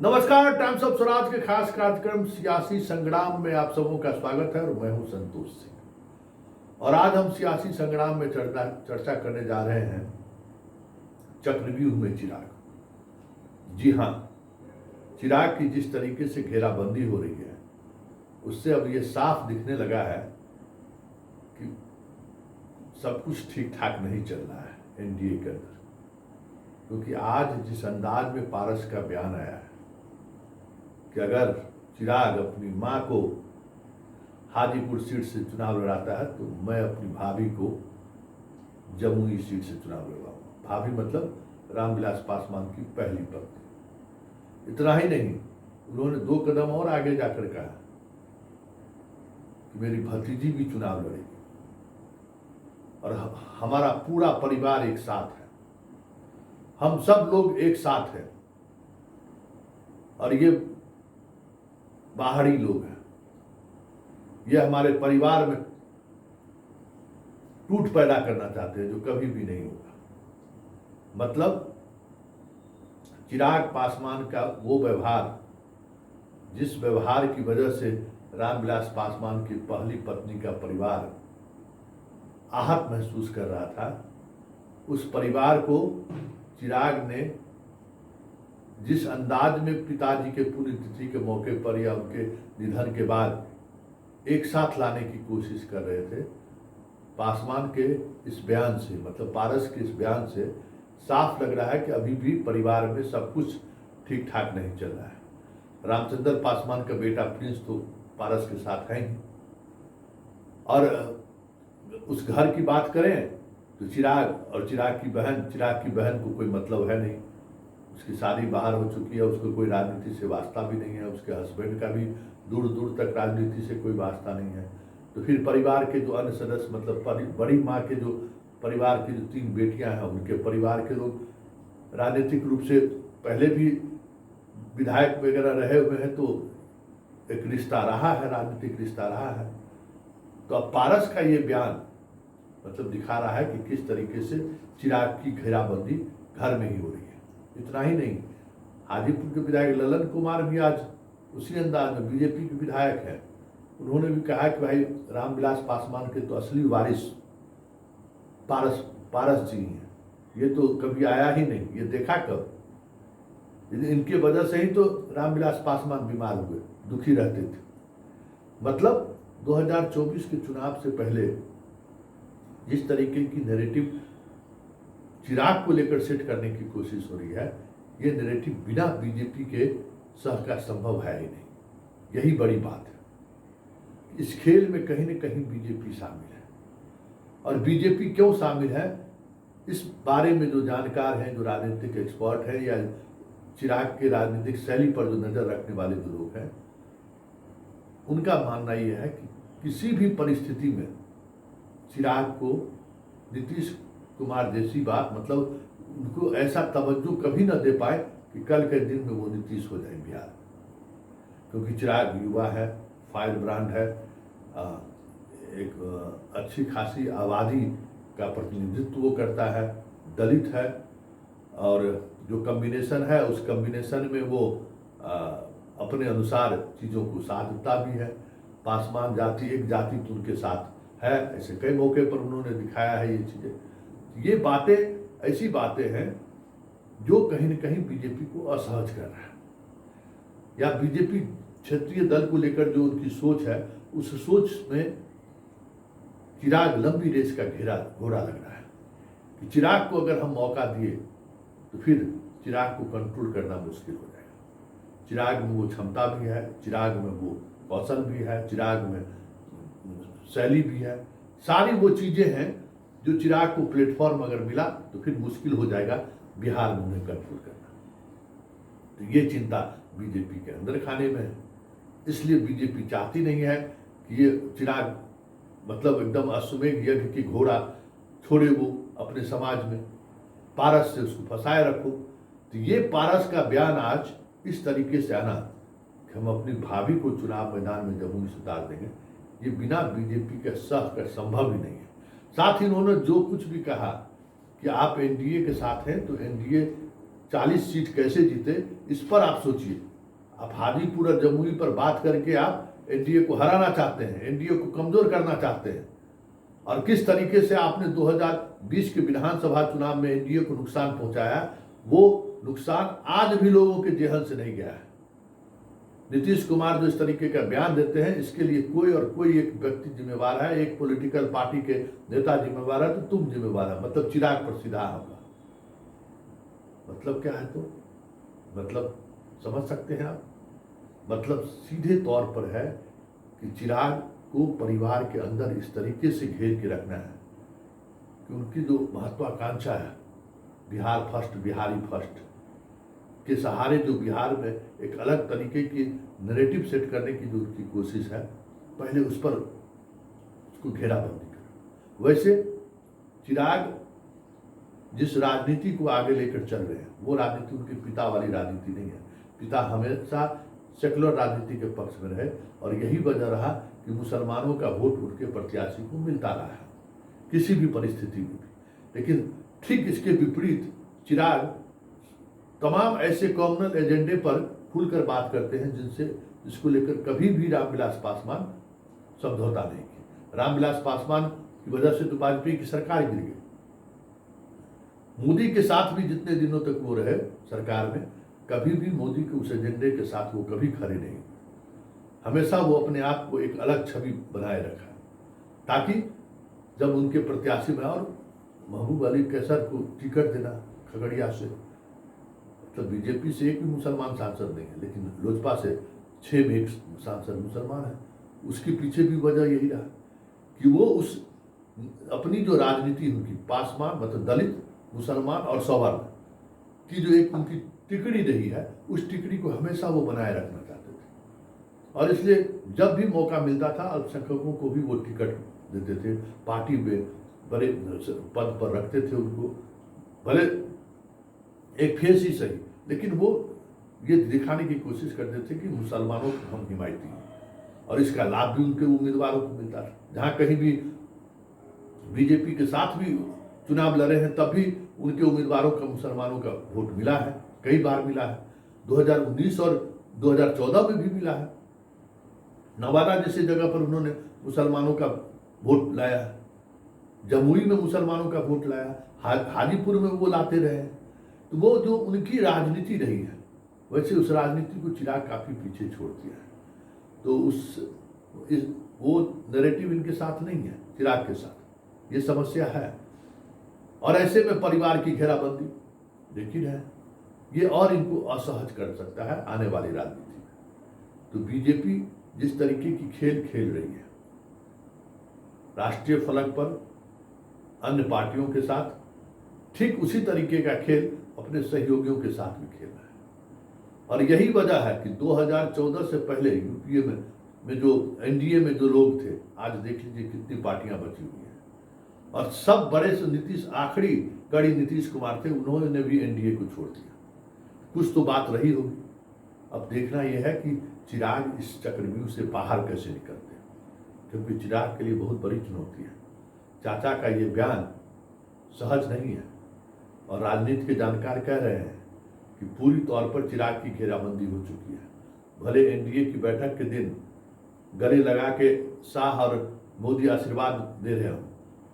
नमस्कार, times of Swaraj के खास कार्यक्रम सियासी संग्राम में आप सबों का स्वागत है और मैं हूं संतोष सिंह। और आज हम सियासी संग्राम में चर्चा करने जा रहे हैं चक्रव्यूह में चिराग। जी हां, चिराग की जिस तरीके से घेराबंदी हो रही है उससे अब ये साफ दिखने लगा है कि सब कुछ ठीक ठाक नहीं चल रहा है एनडीए के अंदर। क्योंकि आज जिस अंदाज में पारस का बयान आया है कि अगर चिराग अपनी मां को हाजीपुर सीट से चुनाव लड़ाता है तो मैं अपनी भाभी को जमुई सीट से चुनाव लड़वाऊंगा। भाभी मतलब रामविलास पासवान की पहली पत्नी। इतना ही नहीं, उन्होंने 2 कदम और आगे जाकर कहा कि मेरी भतीजी भी चुनाव लड़ेगी और हमारा पूरा परिवार एक साथ है, हम सब लोग एक साथ हैं और ये बाहरी लोग हैं, ये हमारे परिवार में टूट पैदा करना चाहते हैं जो कभी भी नहीं होगा। मतलब चिराग पासवान का वो व्यवहार, जिस व्यवहार की वजह से रामविलास पासवान की पहली पत्नी का परिवार आहत महसूस कर रहा था, उस परिवार को चिराग ने जिस अंदाज में पिताजी के पुण्यतिथि के मौके पर या उनके निधन के बाद एक साथ लाने की कोशिश कर रहे थे, पासवान के इस बयान से, मतलब पारस के इस बयान से साफ लग रहा है कि अभी भी परिवार में सब कुछ ठीक ठाक नहीं चल रहा है। रामचंद्र पासवान का बेटा प्रिंस तो पारस के साथ है ही, और उस घर की बात करें तो चिराग और चिराग की बहन को कोई मतलब है नहीं। उसकी शादी बाहर हो चुकी है, उसको कोई राजनीति से वास्ता भी नहीं है, उसके हस्बैंड का भी दूर दूर तक राजनीति से कोई वास्ता नहीं है। तो फिर परिवार के जो अन्य सदस्य, मतलब बड़ी माँ के जो परिवार की जो 3 बेटियां हैं, उनके परिवार के लोग राजनीतिक रूप से पहले भी विधायक वगैरह रहे हुए हैं, तो एक रिश्ता रहा है, राजनीतिक रिश्ता रहा है। तो अब पारस का ये बयान मतलब दिखा रहा है कि किस तरीके से चिराग की घेराबंदी घर में ही हो रही है। इतना ही नहीं, हाजीपुर के विधायक ललन कुमार भी आज उसी अंदाज में बीजेपी के विधायक हैं, उन्होंने भी कहा कि भाई रामविलास पासवान के तो असली वारिस पारस जी हैं, ये तो कभी आया ही नहीं, ये देखा कब? इनके वजह से ही तो रामविलास पासवान बीमार हुए, दुखी रहते थे। मतलब 2024 के चुनाव से पहले जिस तरीके की नैरेटिव चिराग को लेकर सेट करने की कोशिश हो रही है, ये नैरेटिव बिना बीजेपी के सह का संभव है ही नहीं। यही बड़ी बात है। इस खेल में कहीं न कहीं बीजेपी शामिल है, और बीजेपी क्यों शामिल है इस बारे में जो जानकार हैं, जो राजनीतिक एक्सपर्ट हैं, या चिराग के राजनीतिक शैली पर जो नजर रखने वाले जो लोग हैं, उनका मानना यह है कि किसी भी परिस्थिति में चिराग को नीतीश कुमार जैसी बात, मतलब उनको ऐसा तवज्जो कभी न दे पाए कि कल के दिन में वो नीतीश हो जाए बिहार। क्योंकि चिराग युवा है, फायर ब्रांड है, एक अच्छी खासी आबादी का प्रतिनिधित्व वो करता है, दलित है, और जो कम्बिनेशन है उस कम्बिनेशन में वो अपने अनुसार चीज़ों को साधता भी है। पासवान जाति एक जाति तो उनके साथ है, ऐसे कई मौके पर उन्होंने दिखाया है ये चीज़ें। ये बातें ऐसी बातें हैं जो कहीं न कहीं बीजेपी को असहज कर रहा है, या बीजेपी क्षेत्रीय दल को लेकर जो उनकी सोच है, उस सोच में चिराग लंबी रेस का घोड़ा लग रहा है कि चिराग को अगर हम मौका दिए तो फिर चिराग को कंट्रोल करना मुश्किल हो जाएगा। चिराग में वो क्षमता भी है, चिराग में वो कौशल भी है, चिराग में शैली भी है, सारी वो चीज़ें हैं जो चिराग को प्लेटफॉर्म अगर मिला तो फिर मुश्किल हो जाएगा बिहार में उन्हें कंट्रोल करना। तो ये चिंता बीजेपी के अंदर खाने में है। इसलिए बीजेपी चाहती नहीं है कि ये चिराग मतलब एकदम अश्वमेध यज्ञ की घोड़ा छोड़े वो अपने समाज में, पारस से उसको फंसाए रखो। तो ये पारस का बयान आज इस तरीके से आना कि हम अपनी भाभी को चुनाव मैदान में जमुई से उतार देंगे, ये बिना बीजेपी के सह का संभव ही नहीं है। साथ ही उन्होंने जो कुछ भी कहा कि आप एनडीए के साथ हैं तो एनडीए 40 सीट कैसे जीते, इस पर आप सोचिए। आप हाजीपुर और जमुई पर बात करके आप एनडीए को हराना चाहते हैं, एनडीए को कमजोर करना चाहते हैं। और किस तरीके से आपने 2020 के विधानसभा चुनाव में एनडीए को नुकसान पहुंचाया, वो नुकसान आज भी लोगों के जेहन से नहीं गया है। नीतीश कुमार जो इस तरीके का बयान देते हैं, इसके लिए कोई एक व्यक्ति जिम्मेवार है, एक पॉलिटिकल पार्टी के नेता जिम्मेवार है, तो तुम जिम्मेवार है। मतलब चिराग पर सीधा होगा। मतलब क्या है? तो मतलब समझ सकते हैं आप? मतलब सीधे तौर पर है कि चिराग को परिवार के अंदर इस तरीके से घेर के रखना है कि उनकी जो महत्वाकांक्षा है, बिहार फर्स्ट, बिहारी फर्स्ट के सहारे जो बिहार में एक अलग तरीके की नैरेटिव सेट करने की जो उनकी कोशिश है, पहले उस पर उसको घेराबंदी करें। वैसे चिराग जिस राजनीति को आगे लेकर चल रहे हैं, वो राजनीति उनके पिता वाली राजनीति नहीं है। पिता हमेशा सेकुलर राजनीति के पक्ष में रहे और यही वजह रहा कि मुसलमानों का वोट उनके प्रत्याशी को मिलता रहा है किसी भी परिस्थिति में भी। लेकिन ठीक इसके विपरीत चिराग तमाम ऐसे कॉमनल एजेंडे पर खुलकर बात करते हैं जिसको लेकर कभी भी रामविलास पासवान समझौता नहीं किया। रामविलास पासवान की वजह से तो वाजपेयी की सरकार गिर गई। मोदी के साथ भी जितने दिनों तक वो रहे सरकार में, कभी भी मोदी के उस एजेंडे के साथ वो कभी खड़े नहीं हुए। हमेशा वो अपने आप को एक अलग छवि बनाए रखा, ताकि जब उनके प्रत्याशी में, और महबूब अली कैसर को टिकट देना खगड़िया से, तो बीजेपी से एक भी मुसलमान सांसद नहीं है, लेकिन लोजपा से 6 में 1 सांसद मुसलमान है। उसके पीछे भी वजह यही रहा कि वो उस अपनी जो राजनीति उनकी पासवान मतलब दलित, मुसलमान और सवर्ण की जो एक उनकी टिकड़ी रही है, उस टिकड़ी को हमेशा वो बनाए रखना चाहते थे। और इसलिए जब भी मौका मिलता था अल्पसंख्यकों को भी वो टिकट देते थे, पार्टी में बड़े पद पर रखते थे उनको, भले एक फेस ही सही, लेकिन वो ये दिखाने की कोशिश करते थे कि मुसलमानों को हम हिमायती हैं। और इसका लाभ भी उनके उम्मीदवारों को मिलता था। जहाँ कहीं भी बीजेपी के साथ भी चुनाव लड़े हैं, तब भी उनके उम्मीदवारों का मुसलमानों का वोट मिला है, कई बार मिला है। 2019 और 2014 में भी मिला है। नवादा जैसी जगह पर उन्होंने मुसलमानों का वोट लाया, जमुई में मुसलमानों का वोट लाया, हाजीपुर में वो लाते रहे। तो वो जो उनकी राजनीति रही है, वैसे उस राजनीति को चिराग काफी पीछे छोड़ दिया है। तो वो नैरेटिव इनके साथ नहीं है, चिराग के साथ ये समस्या है। और ऐसे में परिवार की घेराबंदी देखी है, ये और इनको असहज कर सकता है आने वाली राजनीति में। तो बीजेपी जिस तरीके की खेल खेल रही है राष्ट्रीय फलक पर अन्य पार्टियों के साथ, ठीक उसी तरीके का खेल अपने सहयोगियों के साथ भी खेल रहा है। और यही वजह है कि 2014 से पहले यूपीए में जो एनडीए में जो लोग थे, आज देख लीजिए कितनी पार्टियां बची हुई हैं। और सब बड़े से नीतीश, आखिरी कड़ी नीतीश कुमार थे, उन्होंने भी एनडीए को छोड़ दिया। कुछ तो बात रही होगी। अब देखना यह है कि चिराग इस चक्रव्यूह से बाहर कैसे निकलते हैं, क्योंकि चिराग के लिए बहुत बड़ी चुनौती है। चाचा का ये बयान सहज नहीं है और राजनीति के जानकार कह रहे हैं कि पूरी तौर पर चिराग की घेराबंदी हो चुकी है। भले एनडीए की बैठक के दिन गले लगा के शाह और मोदी आशीर्वाद दे रहे हों,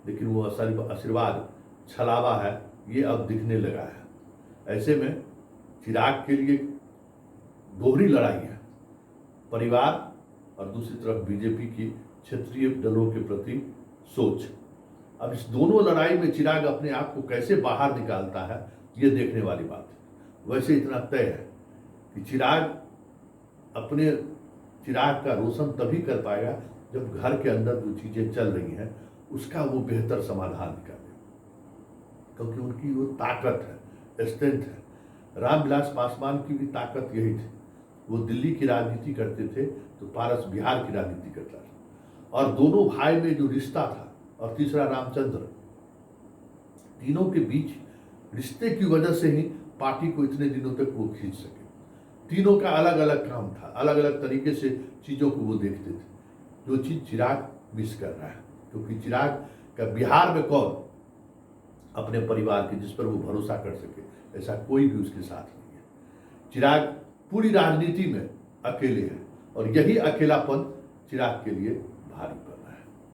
लेकिन वो आशीर्वाद छलावा है, ये अब दिखने लगा है। ऐसे में चिराग के लिए दोहरी लड़ाई है, परिवार और दूसरी तरफ बीजेपी की क्षेत्रीय दलों के प्रति सोच। अब इस दोनों लड़ाई में चिराग अपने आप को कैसे बाहर निकालता है, ये देखने वाली बात है। वैसे इतना तय है कि चिराग का रोशन तभी कर पाएगा जब घर के अंदर जो चीजें चल रही हैं उसका वो बेहतर समाधान निकाले, क्योंकि उनकी वो ताकत है, स्ट्रेंथ है। रामविलास पासवान की भी ताकत यही थी। वो दिल्ली की राजनीति करते थे तो पारस बिहार की राजनीति करता था। और दोनों भाई में जो रिश्ता था, और तीसरा रामचंद्र, तीनों के बीच रिश्ते की वजह से ही पार्टी को इतने दिनों तक वो खींच सके। तीनों का अलग अलग काम था, अलग अलग तरीके से चीजों को वो देखते थे, जो चीज चिराग मिस कर रहा है। क्योंकि चिराग का बिहार में कौन अपने परिवार के जिस पर वो भरोसा कर सके, ऐसा कोई भी उसके साथ नहीं है। चिराग पूरी राजनीति में अकेले हैं और यही अकेलापन चिराग के लिए भारी पड़ रहा है।